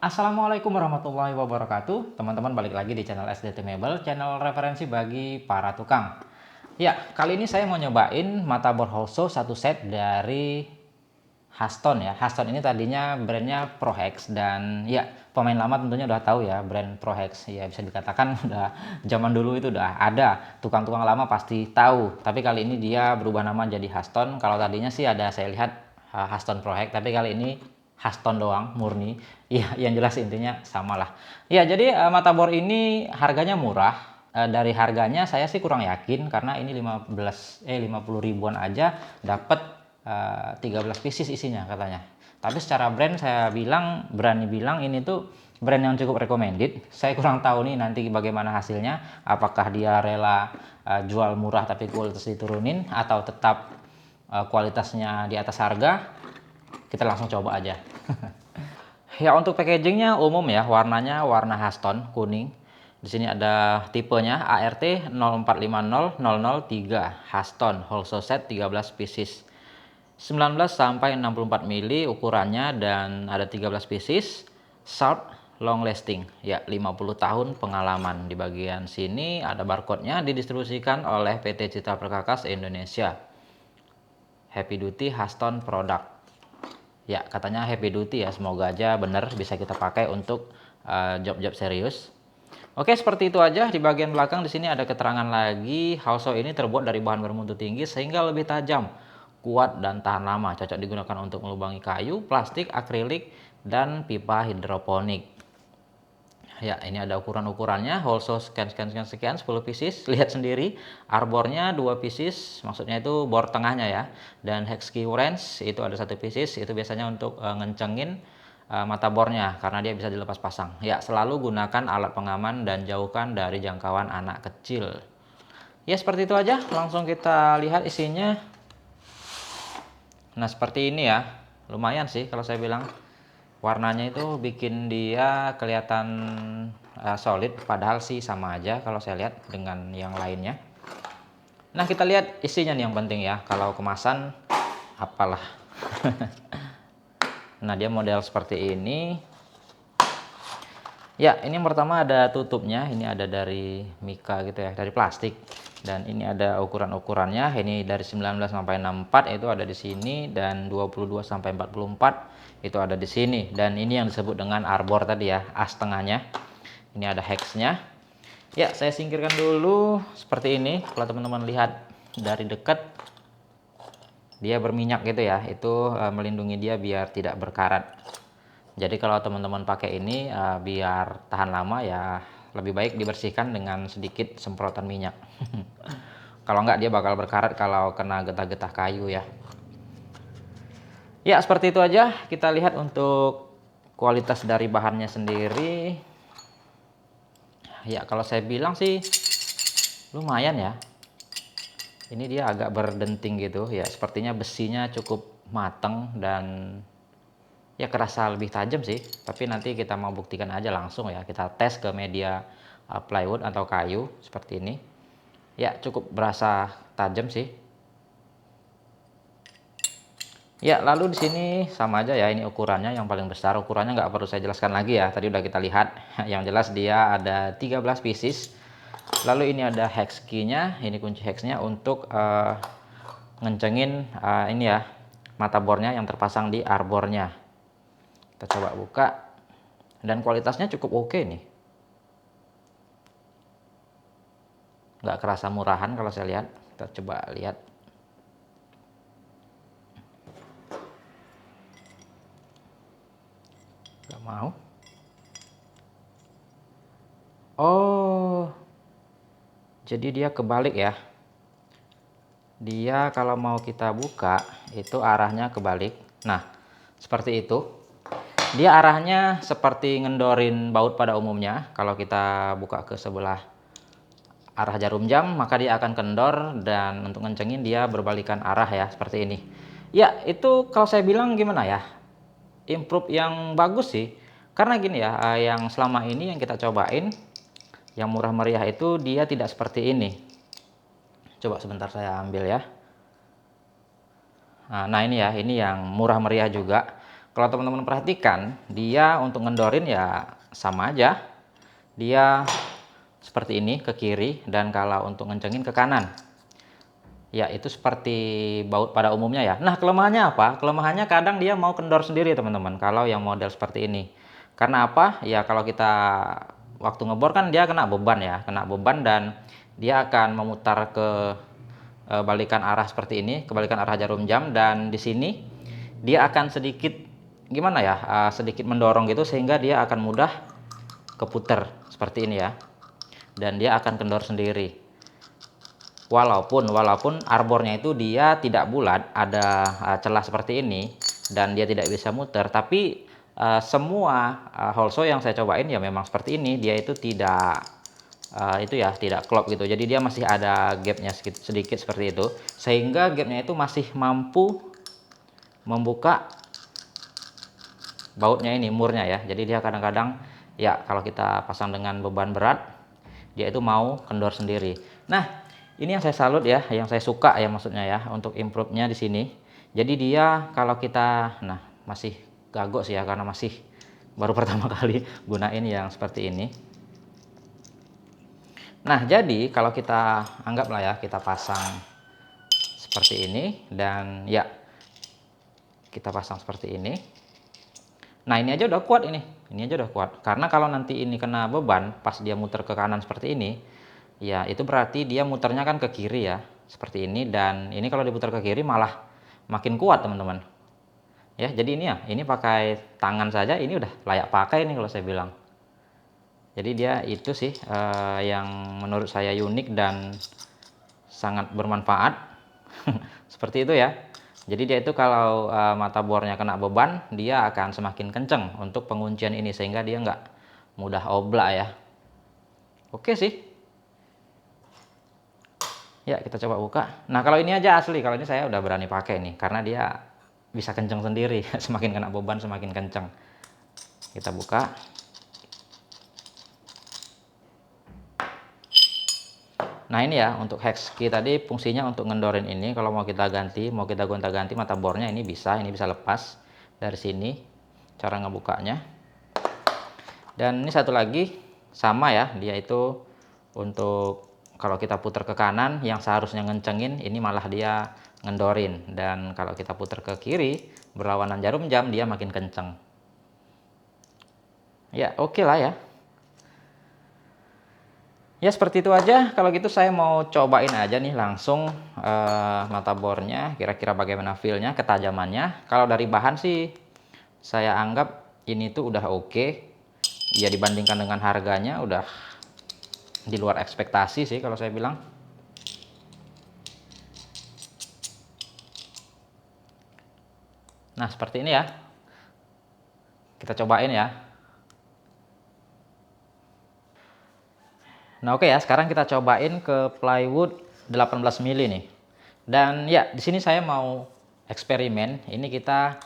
Assalamualaikum warahmatullahi wabarakatuh. Teman-teman balik lagi di channel SDT Mebel, channel referensi bagi para tukang. Ya, kali ini saya mau nyobain mata bor Holso satu set dari Haston ya. Haston ini tadinya brandnya Prohex dan ya pemain lama tentunya udah tahu ya brand Prohex. Ya bisa dikatakan udah zaman dulu itu udah ada. Tukang-tukang lama pasti tahu. Tapi kali ini dia berubah nama jadi Haston. Kalau tadinya sih ada saya lihat Haston Prohex, tapi kali ini Haston doang murni. Iya, yang jelas intinya samalah. Ya, jadi mata bor ini harganya murah. Dari harganya saya sih kurang yakin karena ini 50 ribuan aja dapat 13 pieces isinya katanya. Tapi secara brand saya berani bilang ini tuh brand yang cukup recommended. Saya kurang tahu nih nanti bagaimana hasilnya. Apakah dia rela jual murah tapi kualitas diturunin atau tetap kualitasnya di atas harga. Kita langsung coba aja. Ya, untuk packagingnya umum ya, warnanya warna Haston kuning. Di sini ada tipenya ART 0450-003 Haston Holso set 13 pieces. 19 sampai 64 mili ukurannya dan ada 13 pieces. Short long lasting. Ya, 50 tahun pengalaman. Di bagian sini ada barcode-nya, didistribusikan oleh PT Citra Perkakas Indonesia. Happy Duty Haston Product. Ya, katanya happy duty ya, semoga aja bener bisa kita pakai untuk job-job serius. Oke, seperti itu aja. Di bagian belakang di sini ada keterangan lagi, Holso ini terbuat dari bahan bermutu tinggi sehingga lebih tajam, kuat dan tahan lama. Cocok digunakan untuk melubangi kayu, plastik, akrilik, dan pipa hidroponik. Ya, ini ada ukuran-ukurannya. Holso sekian 10 pieces. Lihat sendiri, arbornya 2 pieces, maksudnya itu bor tengahnya ya. Dan hex key wrench itu ada 1 pieces, itu biasanya untuk ngencengin mata bornya karena dia bisa dilepas pasang. Ya, selalu gunakan alat pengaman dan jauhkan dari jangkauan anak kecil. Ya, seperti itu aja. Langsung kita lihat isinya. Nah, seperti ini ya. Lumayan sih kalau saya bilang. Warnanya itu bikin dia kelihatan solid, padahal sih sama aja kalau saya lihat dengan yang lainnya. Nah, kita lihat isinya nih yang penting ya. Kalau kemasan apalah. Nah, dia model seperti ini. Ya, ini yang pertama ada tutupnya. Ini ada dari mika gitu ya, dari plastik. Dan ini ada ukuran-ukurannya. Ini dari 19 sampai 64 itu ada di sini, dan 22 sampai 44 itu ada di sini. Dan ini yang disebut dengan arbor tadi ya, as tengahnya. Ini ada hexnya. Ya, saya singkirkan dulu seperti ini. Kalau teman-teman lihat dari dekat, dia berminyak gitu ya. Itu melindungi dia biar tidak berkarat. Jadi kalau teman-teman pakai ini biar tahan lama ya, lebih baik dibersihkan dengan sedikit semprotan minyak. Kalau enggak dia bakal berkarat kalau kena getah-getah kayu ya. Ya, seperti itu aja. Kita lihat untuk kualitas dari bahannya sendiri. Ya, kalau saya bilang sih lumayan ya. Ini dia agak berdenting gitu ya. Sepertinya besinya cukup mateng dan ya kerasa lebih tajam sih. Tapi nanti kita mau buktikan aja langsung ya. Kita tes ke media plywood atau kayu seperti ini. Ya, cukup berasa tajam sih. Ya, lalu di sini sama aja ya, ini ukurannya yang paling besar. Ukurannya nggak perlu saya jelaskan lagi ya, tadi udah kita lihat. Yang jelas dia ada 13 pieces. Lalu ini ada hex key-nya, ini kunci hexnya untuk ngencengin ini ya, mata bornya yang terpasang di arbornya. Kita coba buka, dan kualitasnya cukup oke nih. Nggak kerasa murahan kalau saya lihat. Kita coba lihat. Nggak mau. Oh, jadi dia kebalik ya. Dia kalau mau kita buka itu arahnya kebalik. Nah, seperti itu. Dia arahnya seperti ngendorin baut pada umumnya. Kalau kita buka ke sebelah arah jarum jam, maka dia akan kendor, dan untuk ngencengin dia berbalikan arah ya, seperti ini. Ya, itu kalau saya bilang gimana ya, improve yang bagus sih. Karena gini ya, yang selama ini yang kita cobain, yang murah meriah itu dia tidak seperti ini. Coba sebentar saya ambil ya. Nah, ini ya, ini yang murah meriah juga. Kalau teman-teman perhatikan, dia untuk ngendorin ya sama aja. Dia seperti ini ke kiri, dan kalau untuk ngencengin ke kanan. Ya, itu seperti baut pada umumnya ya. Nah, kelemahannya apa? Kelemahannya kadang dia mau kendor sendiri, teman-teman, kalau yang model seperti ini. Karena apa? Ya, kalau kita waktu ngebor kan dia kena beban ya, kena beban, dan dia akan memutar ke balikan arah seperti ini, kebalikan arah jarum jam, dan di sini dia akan sedikit gimana ya? Sedikit mendorong gitu, sehingga dia akan mudah keputer seperti ini ya. Dan dia akan kendor sendiri. Walaupun arbornya itu dia tidak bulat, ada celah seperti ini, dan dia tidak bisa muter, tapi semua holso yang saya cobain ya memang seperti ini, dia itu tidak itu ya tidak klop gitu, jadi dia masih ada gapnya sedikit seperti itu, sehingga gapnya itu masih mampu membuka bautnya ini, murnya ya. Jadi dia kadang-kadang ya kalau kita pasang dengan beban berat, dia itu mau kendor sendiri. Nah, ini yang saya salut ya, yang saya suka ya, maksudnya ya, untuk improve-nya di sini. Jadi dia kalau kita, nah masih gagok sih ya, karena masih baru pertama kali gunain yang seperti ini. Nah, jadi kalau kita anggaplah ya, kita pasang seperti ini, dan ya kita pasang seperti ini. Nah, ini aja udah kuat ini aja udah kuat. Karena kalau nanti ini kena beban pas dia muter ke kanan seperti ini, ya itu berarti dia muternya kan ke kiri ya, seperti ini. Dan ini kalau diputar ke kiri malah makin kuat, teman-teman. Ya, jadi ini ya, ini pakai tangan saja ini udah layak pakai ini kalau saya bilang. Jadi dia itu sih yang menurut saya unik dan sangat bermanfaat. Seperti itu ya. Jadi dia itu kalau mata bornya kena beban, dia akan semakin kenceng untuk penguncian ini, sehingga dia nggak mudah oblak ya. Oke sih. Ya, kita coba buka. Nah, kalau ini aja asli, kalau ini saya udah berani pakai nih, karena dia bisa kenceng sendiri. Semakin kena beban semakin kenceng. Kita buka. Nah, ini ya untuk hex key tadi fungsinya untuk ngendorin ini. Kalau mau kita ganti, mau kita gonta-ganti mata bornya, ini bisa lepas dari sini cara ngebukanya. Dan ini satu lagi sama ya, dia itu untuk kalau kita putar ke kanan yang seharusnya ngencengin, ini malah dia ngendorin. Dan kalau kita putar ke kiri berlawanan jarum jam, dia makin kenceng. Ya, oke lah ya. Ya, seperti itu aja. Kalau gitu saya mau cobain aja nih langsung mata bornya, kira-kira bagaimana feel-nya, ketajamannya. Kalau dari bahan sih saya anggap ini tuh udah oke. Ya, dibandingkan dengan harganya udah di luar ekspektasi sih kalau saya bilang. Nah, seperti ini ya. Kita cobain ya. Nah, oke ya, sekarang kita cobain ke plywood 18 mili nih. Dan ya, di sini saya mau eksperimen. Ini kita,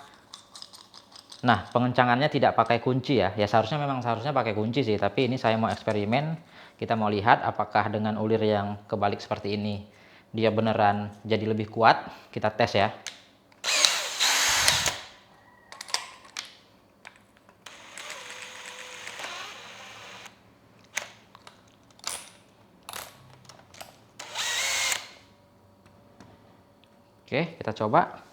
nah, pengencangannya tidak pakai kunci ya. Ya seharusnya pakai kunci sih, tapi ini saya mau eksperimen. Kita mau lihat apakah dengan ulir yang kebalik seperti ini dia beneran jadi lebih kuat. Kita tes ya. Oke, kita coba.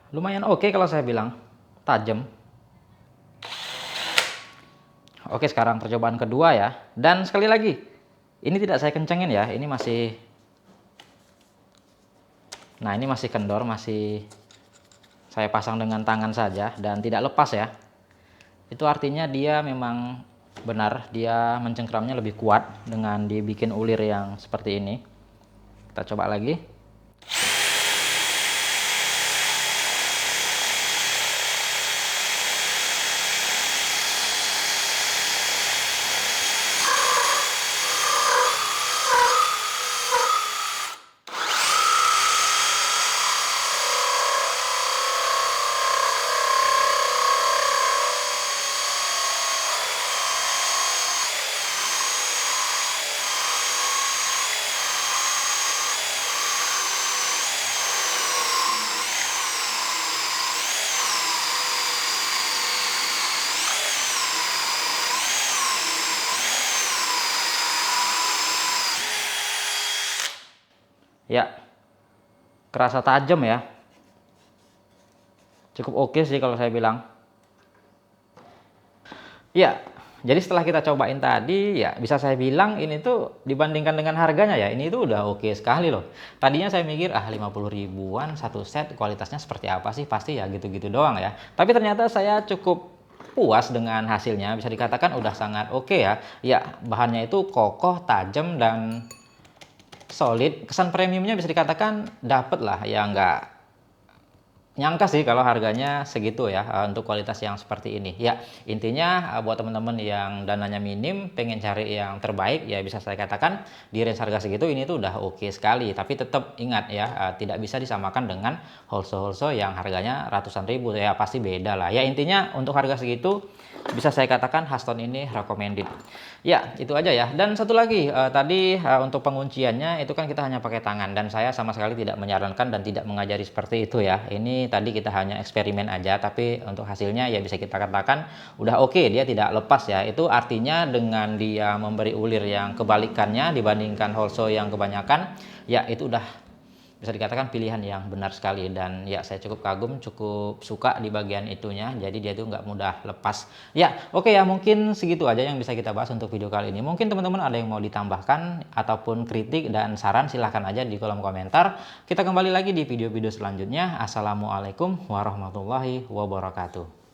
Lumayan oke kalau saya bilang, tajam. Oke, sekarang percobaan kedua ya. Dan sekali lagi, ini tidak saya kencengin ya, ini masih, nah ini masih kendor, masih saya pasang dengan tangan saja dan tidak lepas ya. Itu artinya dia memang benar, dia mencengkramnya lebih kuat dengan dibikin ulir yang seperti ini. Kita coba lagi. Ya, kerasa tajam ya. Cukup oke sih kalau saya bilang. Ya, jadi setelah kita cobain tadi, ya bisa saya bilang ini tuh dibandingkan dengan harganya ya, ini tuh udah oke sekali loh. Tadinya saya mikir, 50 ribuan satu set, kualitasnya seperti apa sih? Pasti ya gitu-gitu doang ya. Tapi ternyata saya cukup puas dengan hasilnya, bisa dikatakan udah sangat oke ya. Ya, bahannya itu kokoh, tajam, dan solid. Kesan premiumnya bisa dikatakan dapet lah, ya nggak nyangka sih kalau harganya segitu ya untuk kualitas yang seperti ini. Ya, intinya buat teman-teman yang dananya minim, pengen cari yang terbaik, ya bisa saya katakan di range harga segitu ini tuh udah oke sekali. Tapi tetap ingat ya, tidak bisa disamakan dengan Holso-Holso yang harganya ratusan ribu. Ya pasti beda lah. Ya intinya untuk harga segitu bisa saya katakan Haston ini recommended. Ya, itu aja ya. Dan satu lagi, tadi untuk pengunciannya itu kan kita hanya pakai tangan dan saya sama sekali tidak menyarankan dan tidak mengajari seperti itu ya. Ini tadi kita hanya eksperimen aja, tapi untuk hasilnya ya bisa kita katakan udah oke, dia tidak lepas ya. Itu artinya dengan dia memberi ulir yang kebalikannya dibandingkan Holso yang kebanyakan, ya itu udah bisa dikatakan pilihan yang benar sekali. Dan ya saya cukup kagum, cukup suka di bagian itunya, jadi dia tuh nggak mudah lepas ya. Oke ya, mungkin segitu aja yang bisa kita bahas untuk video kali ini. Mungkin teman-teman ada yang mau ditambahkan ataupun kritik dan saran, silahkan aja di kolom komentar. Kita kembali lagi di video-video selanjutnya. Assalamualaikum warahmatullahi wabarakatuh.